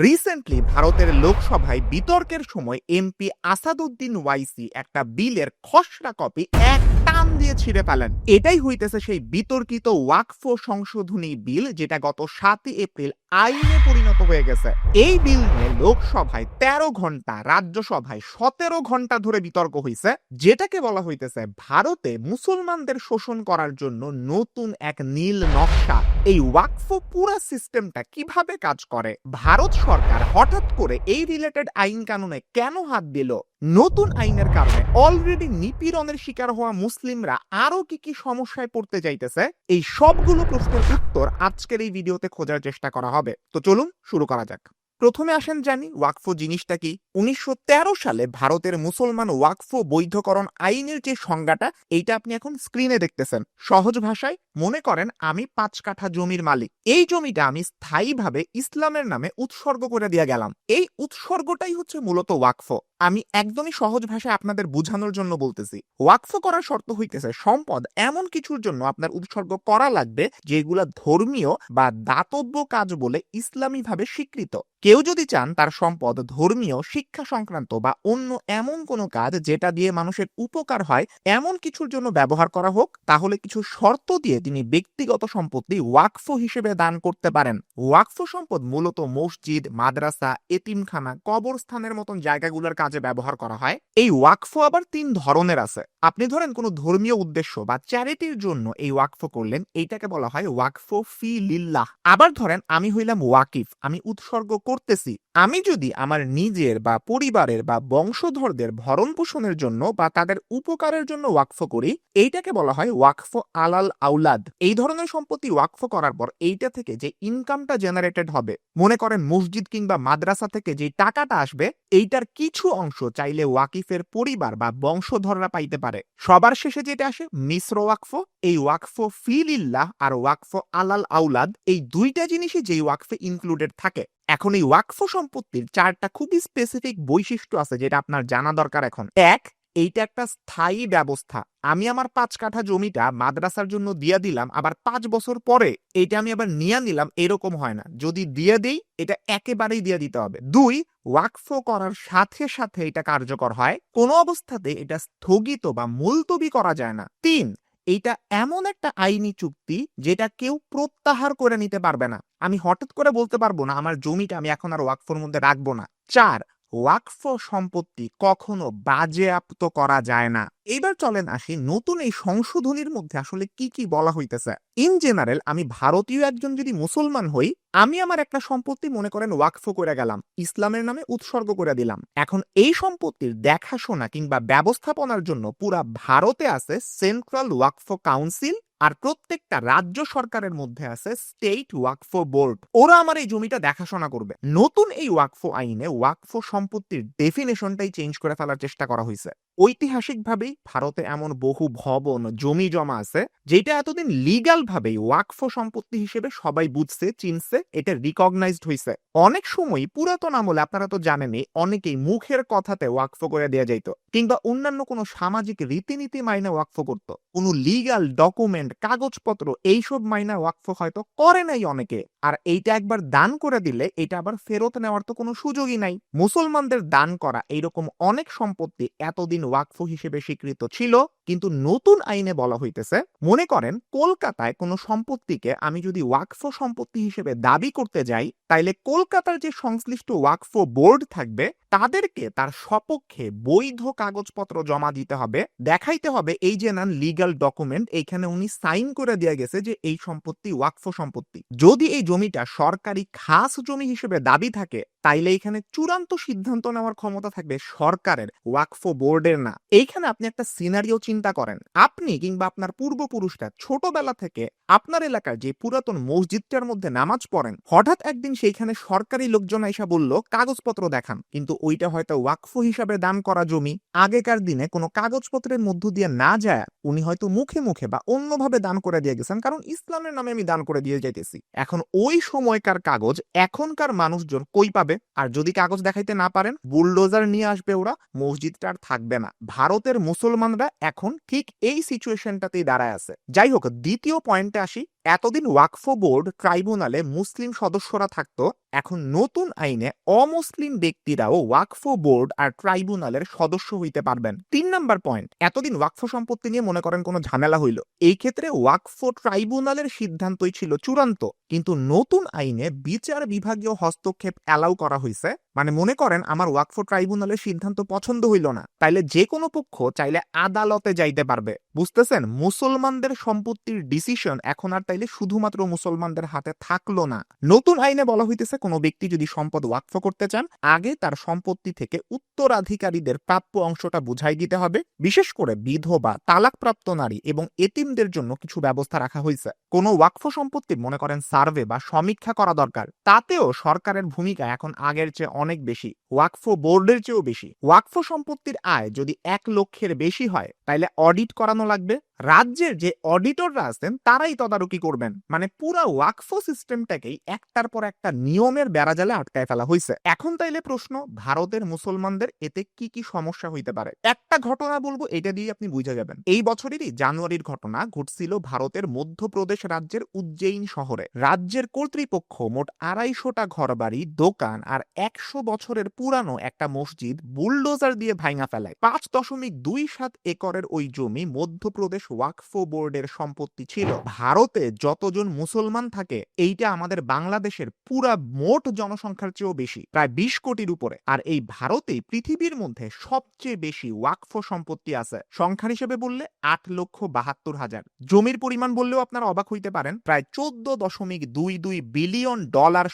Recently ভারতের লোকসভায় বিতর্কের সময় এমপি আসাদুদ্দিন ওয়াইসি একটা বিলের খসড়া কপি এক টান দিয়ে ছিঁড়ে ফেলেন। এটাই হইতেছে সেই বিতর্কিত ওয়াকফ সংশোধনী বিল, যেটা গত 7 এপ্রিল আইনে পরিণত হয়ে গেছে। এই বিল নিয়ে লোকসভায় 13 ঘন্টা, রাজ্যসভায় 17 ঘন্টা ধরে বিতর্ক হয়েছে, যেটাকে বলা হইতেছে ভারতে মুসলমানদের শোষণ করার জন্য নতুন এক নীল নকশা। এই ওয়াকফ পুরা সিস্টেমটা কিভাবে কাজ করে, ভারত সরকার হঠাৎ করে এই রিলেটেড আইন কানুনে কেন হাত দিল, নতুন আইনের কারণে অলরেডি নিপীড়নের শিকার হওয়া মুসলিমরা আরো কি কি সমস্যায় পড়তে যাইতেছে, এই সবগুলো প্রশ্নের উত্তর আজকের এই ভিডিওতে খোঁজার চেষ্টা করা হবে। তো চলুন শুরু করা যাক। প্রথমে আসেন জানি ওয়াকফ জিনিসটা কি। 1913 সালে ভারতের মুসলমান ওয়াকফ বৈধকরণ আইনের যে সংজ্ঞাটা, এইটা আপনি এখন স্ক্রিনে দেখতেছেন। সহজ ভাষায় মনে করেন আমি 5 কাঠা জমির মালিক। এই জমিটা আমি স্থায়ীভাবে ইসলামের নামে উৎসর্গ করে দিয়ে গেলাম। এই উৎসর্গটাই হচ্ছে মূলত ওয়াকফ। আমি একদমই সহজ ভাষায় আপনাদের বোঝানোর জন্য বলতেছি। ওয়াকফ করার শর্ত হইতেছে সম্পদ এমন কিছুর জন্য আপনার উৎসর্গ করা লাগবে যেগুলা ধর্মীয় বা দাতব্য কাজ বলে ইসলামী ভাবে স্বীকৃত। কেউ যদি চান তার সম্পদ ধর্মীয়, শিক্ষা সংক্রান্ত বা অন্য এমন কোনো কাজ যেটা দিয়ে মানুষের উপকার হয় এমন কিছুর জন্য ব্যবহার করা হোক, তাহলে কিছু শর্ত দিয়ে তিনি ব্যক্তিগত সম্পত্তি ওয়াকফ হিসেবে দান করতে পারেন। ওয়াকফ সম্পদ মূলত মসজিদ, মাদ্রাসা, এতিমখানা, কবরস্থানের মতন জায়গাগুলোর কাজে ব্যবহার করা হয়। এই ওয়াকফ আবার 3 ধরনের আছে। আপনি ধরেন কোনো ধর্মীয় উদ্দেশ্য বা চ্যারিটির জন্য এই ওয়াকফ করলেন, এইটাকে বলা হয় ওয়াকফ ফি লিল্লাহ। আবার ধরেন আমি হইলাম ওয়াকিফ, আমি উৎসর্গ করতেছি। আমি যদি আমার নিজের বা পরিবারের বা বংশধরদের ভরণ পোষণের জন্য বা তাদের উপকারের জন্য ওয়াকফ করি, এইটাকে বলা হয় ওয়াকফ আলাল আউলাদ। এই ধরনের সম্পত্তি ওয়াকফ করার পর এইটা থেকে যে ইনকামটা জেনারেটেড হবে, মনে করেন মসজিদ কিংবা মাদ্রাসা থেকে যে টাকাটা আসবে, এইটার কিছু অংশ চাইলে ওয়াকিফের পরিবার বা বংশধররা পাইতে পারে। সবার শেষে যেটা আসে মিশ্র ওয়াকফ। এই ওয়াকফ ফি লিল্লাহ আর ওয়াকফ আলাল আউলাদ, এই দুইটা জিনিসই যেই ওয়াকফে ইনক্লুডেড থাকে। এখন এই ওয়াকফ সম্পত্তির 4টা খুবই স্পেসিফিক বৈশিষ্ট্য আছে যেটা আপনার জানা দরকার এখন। এক, এইটা একটা স্থায়ী ব্যবস্থা। আমি আমার 5 কাঠা জমিটা মাদ্রাসার জন্য দিয়ে দিলাম, আবার 5 বছর পরে এইটা আমি আবার নিয়ে নিলাম, এরকম হয় না। যদি দিয়ে দেই এটা একেবারেই দিয়ে দিতে হবে। 2, ওয়াকফ করার সাথে সাথে এটা কার্যকর হয়, কোনো অবস্থাতে এটা স্থগিত বা মুলতবি করা যায় না। 3, এইটা এমন একটা আইনি চুক্তি যেটা কেউ প্রত্যাহার করে নিতে পারবে না। আমি হঠাৎ করে বলতে পারবো না আমার জমিটা আমি এখন আর ওয়াকফের মধ্যে রাখবো না। 4, ওয়াকফ সম্পত্তি কখনো বাজেয়াপ্ত করা যায় না। এইবার চলেন আসি নতুন এই সংশোধনীর মধ্যে আসলে কি কি বলা হইতেছে। ইন জেনারেল আমি ভারতীয় একজন যদি মুসলমান হই, আমি আমার একটা সম্পত্তি মনে করেন ওয়াকফ করে গেলাম, ইসলামের নামে উৎসর্গ করে দিলাম। এখন এই সম্পত্তির দেখাশোনা কিংবা ব্যবস্থাপনার জন্য পুরা ভারতে আছে সেন্ট্রাল ওয়াকফ কাউন্সিল, আর প্রত্যেকটা রাজ্য সরকারের মধ্যে আছে স্টেট ওয়াকফ বোর্ড। ওরা আমার এই জমিটা দেখাশোনা করবে। নতুন এই ওয়াকফ আইনে ওয়াকফ সম্পত্তির ডেফিনেশনটাই চেঞ্জ করে ফেলার চেষ্টা করা হয়েছে। ঐতিহাসিকভাবেই ভারতে এমন বহু ভবন, জমি জমা আছে যেটা এতদিন লিগ্যাল ভাবেই ওয়াকফ সম্পত্তি হিসেবে সবাই বুঝছে, চিনছে, এটা রিকগনাইজড হয়েছে। অনেক সময় পুরাতন আমলে আপনারা তো জানেনই, অনেকেই মুখের কথাতে ওয়াকফ করে দেয়া যাইতো, কিংবা অন্যান্য কোনো সামাজিক রীতিনীতি মাইনে ওয়াকফ করত। কোনো লিগ্যাল ডকুমেন্ট, কাগজপত্র এইসব মাইনা ওয়াকফ হয়তো করে নাই অনেকে। আর এইটা একবার দান করে দিলে এটা আবার ফেরত নেওয়ার তো কোনো সুযোগই নাই। মুসলমানদের দান করা এইরকম অনেক সম্পত্তি এতদিন ওয়াকফ হিসেবে স্বীকৃত ছিল, কিন্তু নতুন আইনে বলা হইতেছে মনে করেন কলকাতায় কোনো সম্পত্তিকে আমি যদি ওয়াকফ সম্পত্তি হিসেবে দাবি করতে যাই, তাইলে কলকাতার যে সংশ্লিষ্ট ওয়াকফ বোর্ড থাকবে তাদেরকে তার সপক্ষে বৈধ কাগজপত্র জমা দিতে হবে, দেখাইতে হবে এই যে নান লিগ্যাল ডকুমেন্ট, এইখানে উনি সাইন করে দেয়া গেছে যে এই সম্পত্তি ওয়াকফ সম্পত্তি। যদি এই জমিটা সরকারি খাস জমি হিসেবে দাবি থাকে, তাইলে এখানে চূড়ান্ত সিদ্ধান্ত নেওয়ার ক্ষমতা থাকবে সরকারের, ওয়াকফ বোর্ডের না। এইখানে আপনি একটা সিনারিও চিন্তা করেন, আপনি কিংবা আপনার পূর্বপুরুষরা ছোটবেলা থেকে আপনার এলাকার যে পুরাতন মসজিদটার মধ্যে নামাজ পড়েন, হঠাৎ একদিন সেইখানে সরকারি লোকজন আইসা বলল কাগজপত্র দেখান, কিন্তু ওইটা হয়তো ওয়াকফ হিসাবে দান করা জমি। আগেকার দিনে কোনো কাগজপত্রের মধ্য দিয়ে না যায় উনি হয়তো মুখে মুখে বা অন্যভাবে দান করে দিয়ে গেছেন, কারণ ইসলামের নামে আমি দান করে দিয়ে যাইতেছি। এখন ওই সময়কার কাগজ এখনকার মানুষজন কই পাবে? আর যদি কাগজ দেখাইতে না পারেন, বুলডোজার নিয়ে আসবে ওরা, মসজিদটা আর থাকবে না। ভারতের মুসলমানরা এখন ঠিক এই সিচুয়েশনটাতেই দাঁড়ায় আছে। যাই হোক, দ্বিতীয় পয়েন্টে আসি। এতদিন ওয়াকফ বোর্ড ট্রাইব্যুনালে মুসলিম সদস্যরা থাকতো, এখন নতুন আইনে অমুসলিম ব্যক্তিরাও ওয়াকফ বোর্ড আর ট্রাইব্যুনালের সদস্য হইতে পারবেন। 3 নাম্বার পয়েন্ট, এতদিন ওয়াকফ সম্পত্তি নিয়ে মনে করেন কোনো ঝামেলা হইল, এই ক্ষেত্রে ওয়াকফ ট্রাইব্যুনালের সিদ্ধান্তই ছিল চূড়ান্ত। কিন্তু নতুন আইনে বিচার বিভাগীয় হস্তক্ষেপ অ্যালাউ করা হয়েছে। মানে মনে করেন আমার ওয়াকফ ট্রাইব্যুনালের সিদ্ধান্ত পছন্দ হইল না, তাইলে যে কোনো পক্ষ চাইলে আদালতে যাইতে পারবে। বুঝতেছেন, মুসলমানদের সম্পত্তির ডিসিশন এখন আর তাইলে শুধুমাত্র মুসলমানদের হাতে থাকলো না। নতুন আইনে বলা হইতেছে কোনো ব্যক্তি যদি সম্পদ ওয়াকফ করতে চান, আগে তার সম্পত্তি থেকে উত্তরাধিকারীদের প্রাপ্য অংশটা বুঝাই দিতে হবে। বিশেষ করে বিধবা, তালাকপ্রাপ্ত নারী এবং এতিমদের জন্য কিছু ব্যবস্থা রাখা হয়েছে। কোনো ওয়াকফ সম্পত্তির মনে করেন সার্ভে বা সমীক্ষা করা দরকার, তাতেও সরকারের ভূমিকা এখন আগের চেয়ে অনেক বেশি, ওয়াকফ বোর্ডের চেয়েও বেশি। ওয়াকফ সম্পত্তির আয় যদি 1 লক্ষের বেশি হয়, তাইলে অডিট করানো লাগবে। রাজ্যের যে অডিটররা আছেন তারাই তদারকি করবেন। মানে পুরা ওয়াকফ সিস্টেমটাকেই একটার পর একটা নিয়মের বেড়াজালে আটকায় ফেলা হয়েছে। এখন তাইলে প্রশ্ন, ভারতের মুসলমানদের এতে কি কি সমস্যা হইতে পারে? একটা ঘটনা বলবো, এটা দিয়ে আপনি বুঝে যাবেন। এই বছরেরই জানুয়ারির ঘটনা ঘটছিল ভারতের মধ্যপ্রদেশ রাজ্যের উজ্জয়িন শহরে। রাজ্যের কর্তৃপক্ষ মোট 250টা ঘরবাড়ি, দোকান আর 100 বছরের পুরানো একটা মসজিদ বুলডোজার দিয়ে ভাঙা ফেলায়। 5.27 একরের ওই জমি মধ্যপ্রদেশ ওয়াকফ বোর্ডের সম্পত্তি ছিল। ভারতে যতজন মুসলমান থাকে, এইটা আমাদের বাংলাদেশের পুরা মোট জনসংখ্যার চেয়েও বেশি, প্রায় 20 কোটির উপরে। আর এই ভারতেই পৃথিবীর মধ্যে সবচেয়ে বেশি ওয়াকফ সম্পত্তি আছে। সংখ্যার হিসেবে বললে 8,72,000। জমির পরিমাণ বললেও আপনারা অবাক হইতে পারেন, প্রায় $14.22 বিলিয়ন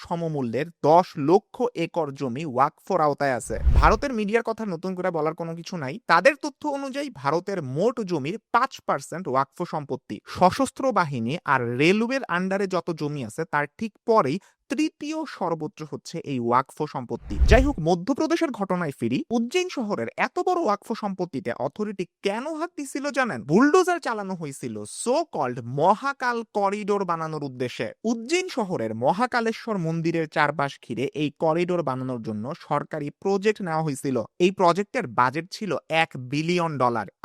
সমমূল্যের 10 লক্ষ একর জমি ওয়াকফর আওতায় আছে। ভারতের মিডিয়ার কথা নতুন করে বলার কোনো কিছু নাই। তাদের তথ্য অনুযায়ী ভারতের মোট জমির 5% ওয়াকফ সম্পত্তি। সশস্ত্র বাহিনী আর রেলওয়ের আন্ডারে যত জমি আছে তার ঠিক পরেই তৃতীয় সর্বোচ্চ হচ্ছে এই ওয়াকফ সম্পত্তি। যাই হোক, মধ্যপ্রদেশের ঘটনায় ফিরি। উজ্জয়িন শহরের এত বড় ওয়াকফ সম্পত্তিতে অথরিটি কেন হাত দিছিল জানেন? বুলডোজার চালানো হয়েছিল সো কল্ড মহাকাল করিডোর বানানোর উদ্দেশ্যে। উজ্জয়িন শহরের মহাকালেশ্বর মন্দিরের চারপাশ ঘিরে এই করিডোর বানানোর জন্য সরকারি প্রজেক্ট নেওয়া হয়েছিল। এই প্রজেক্টের বাজেট ছিল $1 বিলিয়ন।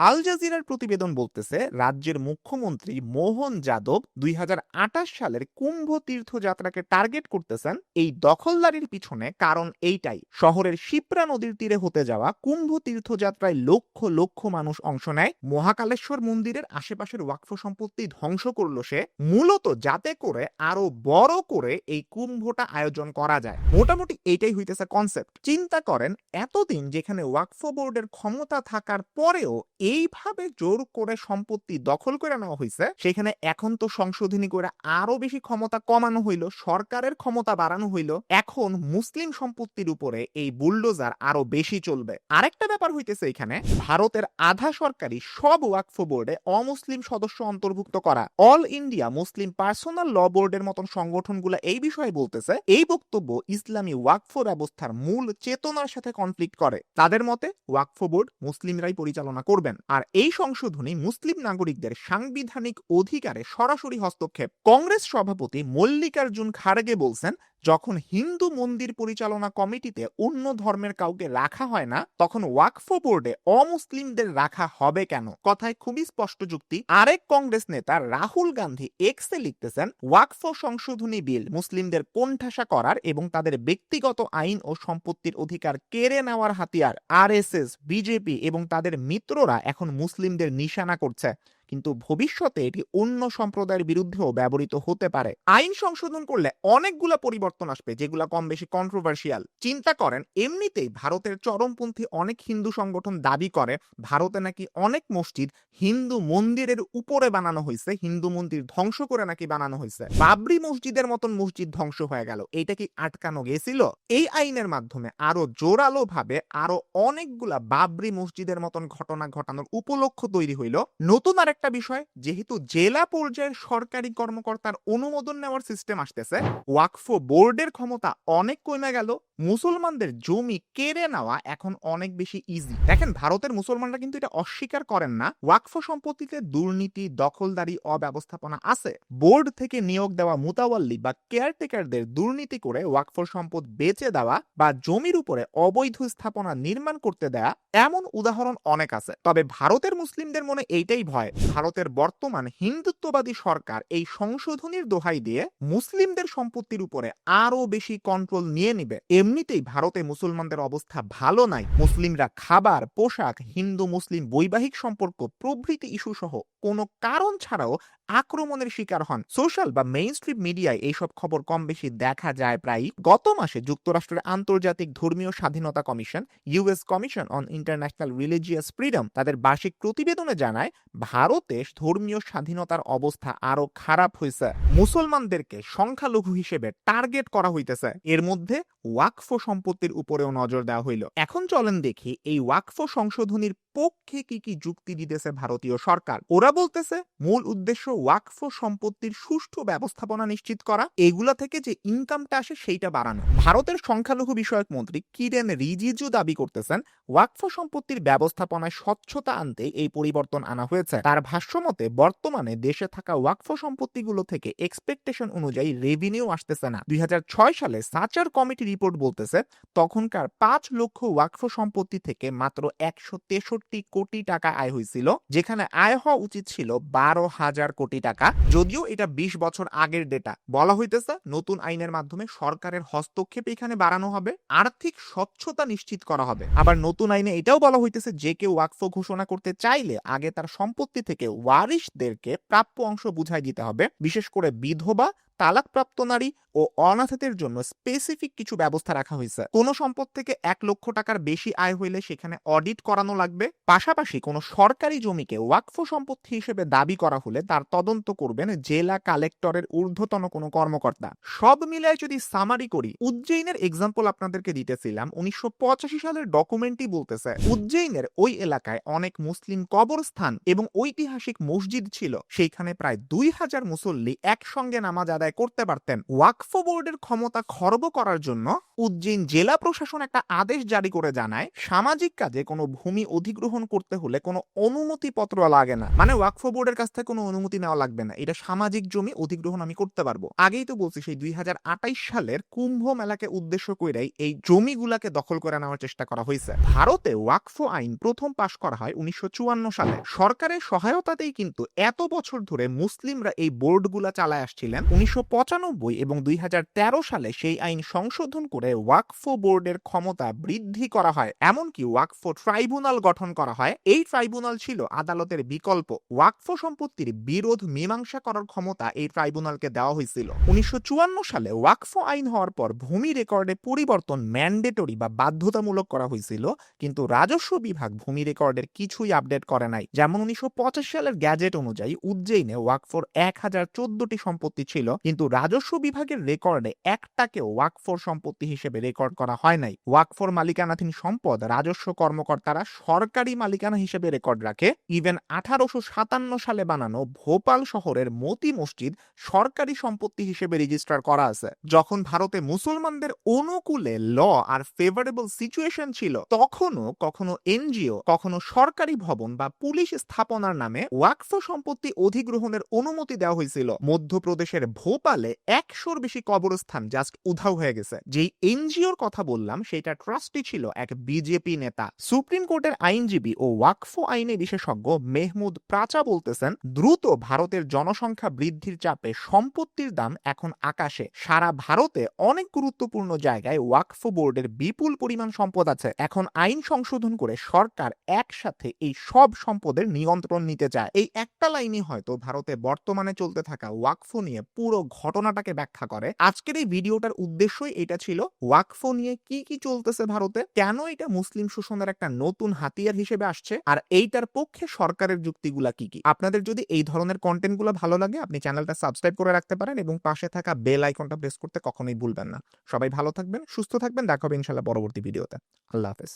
আল জাজিরার প্রতিবেদন বলতেছে, রাজ্যের মুখ্যমন্ত্রী মোহন যাদব 2028 সালের কুম্ভ তীর্থযাত্রাকে টার্গেট করতেছেন এই দখলদারির পিছনে। কারণ এইটাই, শহরের শিপ্রা নদীর তীরে হতে যাওয়া কুম্ভ তীর্থযাত্রায় লক্ষ লক্ষ মানুষ অংশ নেয়। মহাকালেশ্বর মন্দিরের আশেপাশের ওয়াকফ সম্পত্তি ধ্বংস করলো সে, মূলত যাতে করে আরো বড় করে এই কুম্ভটা আয়োজন করা যায়। মোটামুটি এইটাই হইতেছে কনসেপ্ট। চিন্তা করেন, এতদিন যেখানে ওয়াকফ বোর্ডের ক্ষমতা থাকার পরেও এইভাবে জোর করে সম্পত্তি দখল করে নেওয়া হয়েছে, সেখানে এখন তো সংশোধনী করে আরো বেশি ক্ষমতা কমানো হইল, সরকারের ক্ষমতা বাড়ানো হইল। এখন মুসলিম সম্পত্তির উপরে এই বুলডোজার আরো বেশি চলবে। আরেকটা ব্যাপার হইতেছে, এখানে ভারতের আধা সরকারি সব ওয়াকফ বোর্ডে অমুসলিম সদস্য অন্তর্ভুক্ত করা। অল ইন্ডিয়া মুসলিম পার্সোনাল ল বোর্ডের মতন সংগঠনগুলো এই বিষয়ে বলতেছে, এই বক্তব্য ইসলামী ওয়াকফ ব্যবস্থার মূল চেতনার সাথে কনফ্লিক্ট করে। তাদের মতে ওয়াকফ বোর্ড মুসলিমরাই পরিচালনা করবেন, আর এই সংশোধনী মুসলিম নাগরিকদের সাংবিধানিক অধিকারে সরাসরি হস্তক্ষেপ। কংগ্রেস সভাপতি মল্লিকার্জুন খাড়গে বলছেন, যখন হিন্দু মন্দির পরিচালনা কমিটিতে অন্য ধর্মের কাউকে রাখা হয় না, তখন ওয়াকফ বোর্ডে অমুসলিমদের রাখা হবে কেন? কথায় খুবই স্পষ্ট যুক্তি। আরেক কংগ্রেস নেতা রাহুল গান্ধী এক্সে লিখতেছেন, ওয়াকফ সংশোধনী বিল মুসলিমদের কোণঠাসা করার এবং তাদের ব্যক্তিগত আইন ও সম্পত্তির অধিকার কেড়ে নেওয়ার হাতিয়ার। আরএসএস, বিজেপি এবং তাদের মিত্ররা এখন মুসলিমদের নিশানা করছে, কিন্তু ভবিষ্যতে এটি অন্য সম্প্রদায়ের বিরুদ্ধেও ব্যবহৃত হতে পারে। আইন সংশোধন করলে অনেকগুলা পরিবর্তন আসবে, যেগুলা কম বেশি কন্ট্রোভার্সিয়াল। চিন্তা করেন, এমনিতেই ভারতের চরমপন্থী অনেক হিন্দু সংগঠন দাবি করে ভারতে নাকি অনেক মসজিদ হিন্দু মন্দিরের উপরে বানানো হয়েছে, হিন্দু মন্দির ধ্বংস করে নাকি বানানো হয়েছে। বাবরি মসজিদের মতন মসজিদ ধ্বংস হয়ে গেল, এটা কি আটকানো গেছিল? এই আইনের মাধ্যমে আরো জোরালো ভাবে আরো অনেকগুলা বাবরি মসজিদের মতন ঘটনা ঘটানোর উপলক্ষ তৈরি হইল। নতুন আরেকটা একটা বিষয়, যেহেতু জেলা পর্যায়ের সরকারি কর্মকর্তার অনুমোদন নেওয়ার সিস্টেম আসতেছে, ওয়াকফ বোর্ডের ক্ষমতা অনেক কমে গেল। মুসলমানদের জমি কেড়ে নেওয়া এখন অনেক বেশি ইজি। দেখেন, ভারতের মুসলমানরা কিন্তু এটা অস্বীকার করেন না, ওয়াকফ সম্পত্তিতে দুর্নীতি, দখলদারি, অব্যবস্থাপনা আছে। বোর্ড থেকে নিয়োগ দেওয়া মুতাওয়াল্লি বা কেয়ারটেকারদের দুর্নীতি করে ওয়াকফ সম্পদ বেচে দেওয়া বা জমির উপরে অবৈধ স্থাপনা নির্মাণ করতে দেয়া, এমন উদাহরণ অনেক আছে। তবে ভারতের মুসলিমদের মনে এইটাই ভয়, ভারতের বর্তমান হিন্দুত্ববাদী সরকার এই সংশোধনীর দোহাই দিয়ে মুসলিমদের সম্পত্তির উপরে আরো বেশি কন্ট্রোল নিয়ে নিবে। এমনিতেই ভারতে মুসলমানদের অবস্থা ভালো নাই। মুসলিমরা খাবার, পোশাক, হিন্দু মুসলিম বৈবাহিক সম্পর্ক প্রভৃতি ইস্যু সহ কোনো কারণ ছাড়াও আক্রমণের শিকার হন। সোশ্যাল বা মেইনস্ট্রিম মিডিয়ায় এইসব খবর কম বেশি দেখা যায় প্রায়ই। গত মাসে যুক্তরাষ্ট্রের আন্তর্জাতিক ধর্মীয় স্বাধীনতা commission, US commission on international religious freedom, তাদের বার্ষিক প্রতিবেদনে জানায় ভারতে ধর্মীয় স্বাধীনতার অবস্থা আরো খারাপ হয়েছে। মুসলমানদেরকে সংখ্যালঘু হিসেবে টার্গেট করা হইতেছে। এর মধ্যে ওয়াকফ সম্পত্তির উপরেও নজর দেওয়া হইল। এখন চলেন দেখি এই ওয়াকফ সংশোধনীর পক্ষে কি কি যুক্তি দিতেছে ভারতীয় সরকার। ওরা বলতেছে মূল উদ্দেশ্য ওয়াকফ সম্পত্তির সুষ্ঠু ব্যবস্থাপনা নিশ্চিত করা, এগুলা থেকে যে ইনকামটা আসে সেইটা বাড়ানো। ভারতের সংখ্যালঘু বিষয়ক মন্ত্রী কিরেন রিজিজু দাবি করতেছেন ওয়াকফ সম্পত্তির ব্যবস্থাপনায় স্বচ্ছতা আনতে এই পরিবর্তন আনা হয়েছে। তার ভাষ্যমতে বর্তমানে দেশে থাকা ওয়াকফ সম্পত্তিগুলো থেকে এক্সপেকটেশন অনুযায়ী রেভিনিউ আসতেছে না। 2006 সালে সাচার কমিটি রিপোর্ট বলতেছে তখনকার 5 লক্ষ ওয়াকফ সম্পত্তি থেকে মাত্র 163 কোটি টাকা আয় হয়েছিল, যেখানে আয় হওয়া উচিত ছিল 12,000 কোটি টাকা। যদিও এটা 20 বছর আগের ডেটা। বলা হইতেছে নতুন আইনের মাধ্যমে সরকারের হস্তক্ষেপ এখানে বাড়ানো হবে, আর্থিক স্বচ্ছতা নিশ্চিত করা হবে। আবার নতুন আইনে এটাও বলা হইতেছে যে কেউ ওয়াকফ ঘোষণা করতে চাইলে আগে তার সম্পত্তি থেকে ওয়ারিশদেরকে প্রাপ্য অংশ বুঝাই দিতে হবে। বিশেষ করে বিধবা, তালাকপ্রাপ্ত নারী ও অনাথদের জন্য স্পেসিফিক কিছু ব্যবস্থা রাখা হয়েছে। কোন সম্পদ থেকে 1 লক্ষ টাকার বেশি আয় হইলে সেখানে অডিট করানো লাগবে। পাশাপাশি কোন সরকারি জমিকে ওয়াকফ সম্পত্তি হিসেবে দাবি করা হলে তার তদন্ত করবেন জেলা কালেক্টরের ঊর্ধ্বতন কোনো কর্মকর্তা। সব মিলায় যদি সামারি করি, উজ্জয়িনের এক্সাম্পল আপনাদেরকে দিতেছিলাম, 1985 সালের ডকুমেন্টই বলতেছে উজ্জয়িনের ওই এলাকায় অনেক মুসলিম কবরস্থান এবং ঐতিহাসিক মসজিদ ছিল, সেইখানে প্রায় 2000 মুসল্লি একসঙ্গে নামাজ আদায় করতে পারতেন। ওয়াকফ বোর্ডের ক্ষমতা খর্ব করার জন্য উজ্জয়িন জেলা প্রশাসন একটা আদেশ জারি করে জানায় সামাজিক কাজে কোনো ভূমি অধিগ্রহণ করতে হলে কোনো অনুমতি পত্র লাগে না। মানে ওয়াকফ বোর্ডের কাছ থেকে কোনো অনুমতি নেওয়া লাগবে না, এটা সামাজিক জমি অধিগ্রহণ আমি করতে পারবো। আগেই তো বলছি সেই 2028 সালের কুম্ভ মেলাকে উদ্দেশ্য করেই এই জমিগুলাকে দখল করে নেওয়ার চেষ্টা করা হয়েছে। ভারতে ওয়াকফ আইন প্রথম পাশ করা হয় 1954 সালে। সরকারের সহায়তাতেই কিন্তু এত বছর ধরে মুসলিমরা এই বোর্ডগুলা চালায় আসছিলেন। 1995 এবং 2013 সালে সেই আইন সংশোধন করে ওয়াকফ বোর্ডের ক্ষমতা বৃদ্ধি করা হয়, এমনকি ওয়াকফ ট্রাইব্যুনাল গঠন করা হয়। এই ট্রাইব্যুনাল ছিল আদালতের বিকল্প। ওয়াকফ সম্পত্তির বিরোধ মীমাংসা করার ক্ষমতা এই ট্রাইব্যুনালকে দেওয়া হয়েছিল। 1954 সালে ওয়াকফ আইন হওয়ার পর ভূমি রেকর্ডে পরিবর্তন ম্যান্ডেটরি বা বাধ্যতামূলক করা হয়েছিল, কিন্তু রাজস্ব বিভাগ ভূমি রেকর্ডের কিছুই আপডেট করে নাই। যেমন 1985 সালের গ্যাজেট অনুযায়ী উজ্জয়িনে ওয়াকফর 1014টি সম্পত্তি ছিল, কিন্তু রাজস্ব বিভাগের রেকর্ডে একটাকেও ওয়াকফর সম্পত্তি হিসেবে রেকর্ড করা হয় নাই। ওয়াকফর মালিকানাধীন সম্পদ রাজস্ব কর্মকর্তারা সরকারি মালিকানা হিসেবে রেকর্ড রাখে। ইভেন 1857 সালে বানানো ভোপাল শহরের মতি মসজিদ সরকারি সম্পত্তি হিসেবে রেজিস্টার করা আছে। যখন ভারতে মুসলমানদের অনুকূলে ল আর ফেভারেবল সিচুয়েশন ছিল, তখনও কখনো এনজিও, কখনো সরকারি ভবন বা পুলিশ স্থাপনার নামে ওয়াকফ সম্পত্তি অধিগ্রহণের অনুমতি দেওয়া হয়েছিল। মধ্যপ্রদেশের ভোপালে 100-র বেশি কবরস্থান জাস্ট উধাও হয়ে গেছে। যেই এনজিওর কথা বললাম সেটা ট্রাস্টি ছিল এক বিজেপি নেতা। সুপ্রিম কোর্টের আইনজীবী ও ওয়াকফ আইনে বিশেষজ্ঞ মেহমুদ প্রাচা বলতেছেন দ্রুত ভারতের জনসংখ্যা বৃদ্ধির চাপে সম্পত্তির দাম এখন আকাশে। সারা ভারতে অনেক গুরুত্বপূর্ণ জায়গায় ওয়াকফ বোর্ডের বিপুল পরিমাণ সম্পদ আছে। এখন আইন সংশোধন করে সরকার একসাথে এই সব সম্পদের নিয়ন্ত্রণ নিতে চায়। এই একটা লাইনই হয়তো ভারতে বর্তমানে চলতে থাকা ওয়াকফ নিয়ে পুরো ঘটনাটাকে ব্যাখ্যা করে। আজকের এই ভিডিওটার উদ্দেশ্যই এটা ছিল, ওয়াকফ নিয়ে কি কি চলতেছে ভারতে, কেন এটা মুসলিম শোষণের একটা নতুন হাতিয়ার হিসেবে আসছে, আর এইটার পক্ষে সরকারের যুক্তিগুলা কি কি। আপনাদের যদি এই ধরনের কন্টেন্টগুলো ভালো লাগে, আপনি চ্যানেলটা সাবস্ক্রাইব করে রাখতে পারেন এবং পাশে থাকা বেল আইকনটা প্রেস করতে কখনোই ভুলবেন না। সবাই ভালো থাকবেন, সুস্থ থাকবেন, দেখা হবে ইনশাআল্লাহ পরবর্তী ভিডিওতে। আল্লাহ হাফেজ।